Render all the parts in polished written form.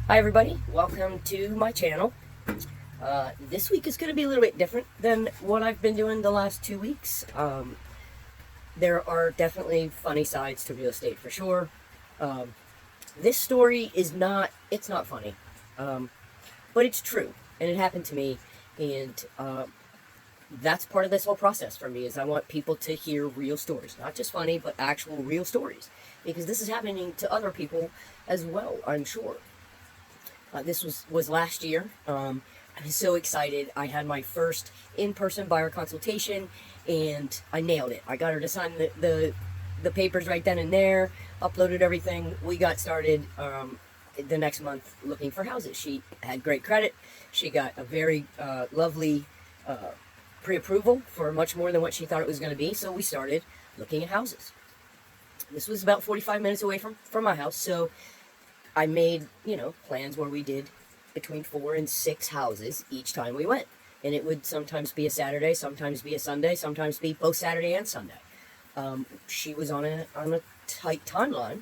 Hi everybody, welcome to my channel. This week is going to be a little bit different than what I've been doing the last 2 weeks. There are definitely funny sides to real estate for sure. This story is it's not funny, but it's true, and it happened to me, and that's part of this whole process for me, is I want people to hear real stories, not just funny, but actual real stories, because this is happening to other people as well, I'm sure. This was last year. I was so excited. I had my first in-person buyer consultation, and I nailed it. I got her to sign the papers right then and there, uploaded everything. We got started the next month looking for houses. She had great credit. She got a very lovely pre-approval for much more than what she thought it was going to be, so we started looking at houses. This was about 45 minutes away from my house, so I made, plans where we did between 4 and 6 houses each time we went. And it would sometimes be a Saturday, sometimes be a Sunday, sometimes be both Saturday and Sunday. She was on a tight timeline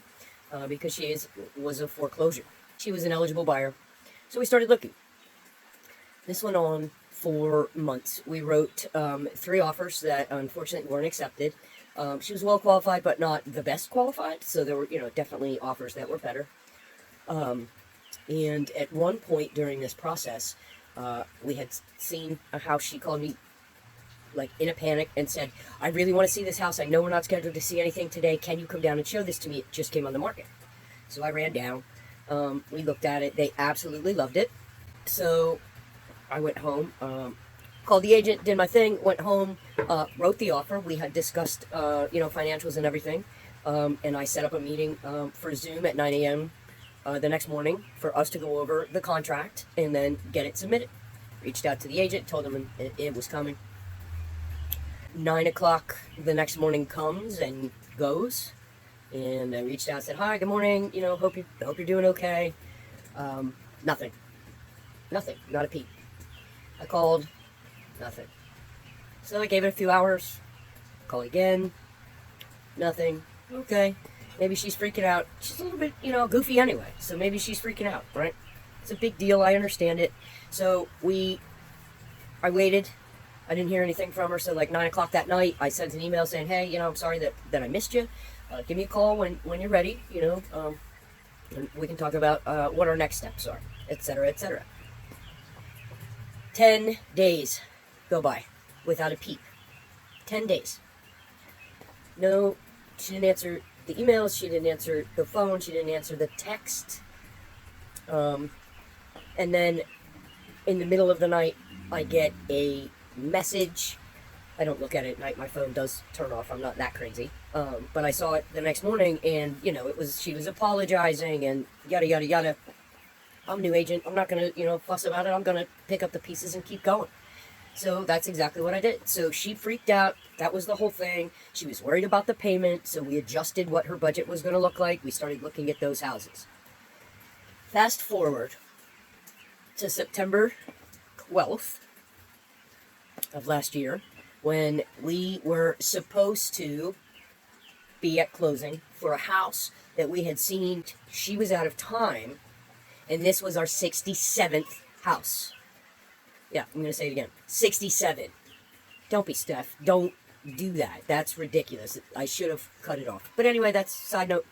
because she was a foreclosure. She was an eligible buyer. So we started looking. This went on for months. We wrote 3 offers that unfortunately weren't accepted. She was well qualified, but not the best qualified. So there were, definitely offers that were better. And at one point during this process, we had seen a house. She called me like in a panic and said, I really want to see this house. I know we're not scheduled to see anything today. Can you come down and show this to me? It just came on the market. So I ran down. We looked at it. They absolutely loved it. So I went home, called the agent, did my thing, went home, wrote the offer. We had discussed, financials and everything. And I set up a meeting for Zoom at 9 a.m. The next morning for us to go over the contract and then get it submitted. Reached out to the agent, told him it was coming. 9 o'clock the next morning comes and goes, and I reached out and said, hi, good morning, hope you're doing okay. Nothing, not a peep. I called, nothing. So I gave it a few hours, call again, nothing. Okay, maybe she's freaking out. She's a little bit, goofy anyway, so maybe she's freaking out, right? It's a big deal, I understand it. So I waited. I didn't hear anything from her, so like 9 o'clock that night, I sent an email saying, hey, I'm sorry that I missed you. Give me a call when you're ready, and we can talk about what our next steps are, etc., etc. 10 days go by without a peep. 10 days. No, she didn't answer the emails, she didn't answer the phone, she didn't answer the text. And then in the middle of the night, I get a message. I don't look at it at night, my phone does turn off, I'm not that crazy. But I saw it the next morning, and she was apologizing and yada yada yada. I'm a new agent, I'm not gonna fuss about it, I'm gonna pick up the pieces and keep going. So that's exactly what I did. So she freaked out. That was the whole thing. She was worried about the payment, so we adjusted what her budget was going to look like. We started looking at those houses. Fast forward to September 12th of last year, when we were supposed to be at closing for a house that we had seen. She was out of time, and this was our 67th house. Yeah, I'm going to say it again. 67. Don't be Steph. Don't do that. That's ridiculous. I should have cut it off. But anyway, that's a side note.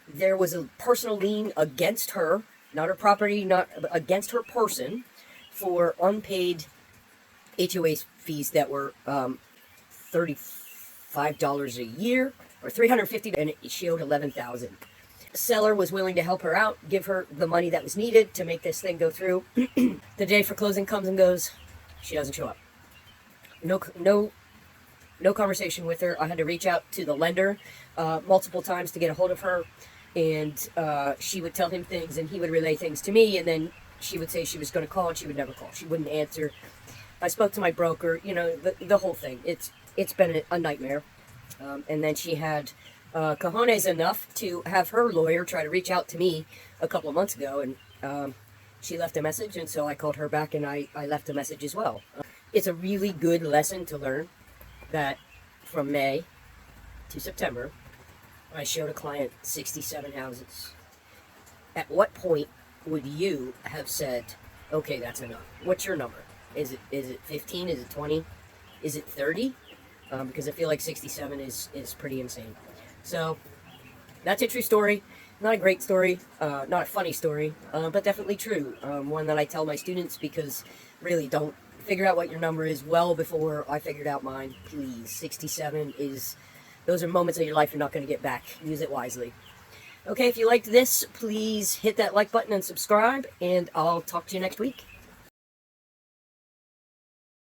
There was a personal lien against her, not her property, not against her person, for unpaid HOA fees that were $35 a year, or $350, and she owed $11,000. Seller was willing to help her out, give her the money that was needed to make this thing go through. The day for closing comes and goes. She doesn't show up. No conversation with her. I had to reach out to the lender multiple times to get a hold of her, and she would tell him things, and he would relay things to me, and then she would say she was going to call, and she would never call. She wouldn't answer. I spoke to my broker. The whole thing. It's been a nightmare. And then she had cojones enough to have her lawyer try to reach out to me a couple of months ago, and she left a message, and so I called her back, and I left a message as well. It's a really good lesson to learn that from May to September, I showed a client 67 houses. At what point would you have said, okay, that's enough? What's your number? Is it 15? Is it 20? Is it 30? Because I feel like 67 is pretty insane. So that's a true story. Not a great story, not a funny story, but definitely true. One that I tell my students, because really, don't figure out what your number is well before I figured out mine. Please, 67 is, those are moments of your life you're not going to get back. Use it wisely. Okay, if you liked this, please hit that like button and subscribe, and I'll talk to you next week.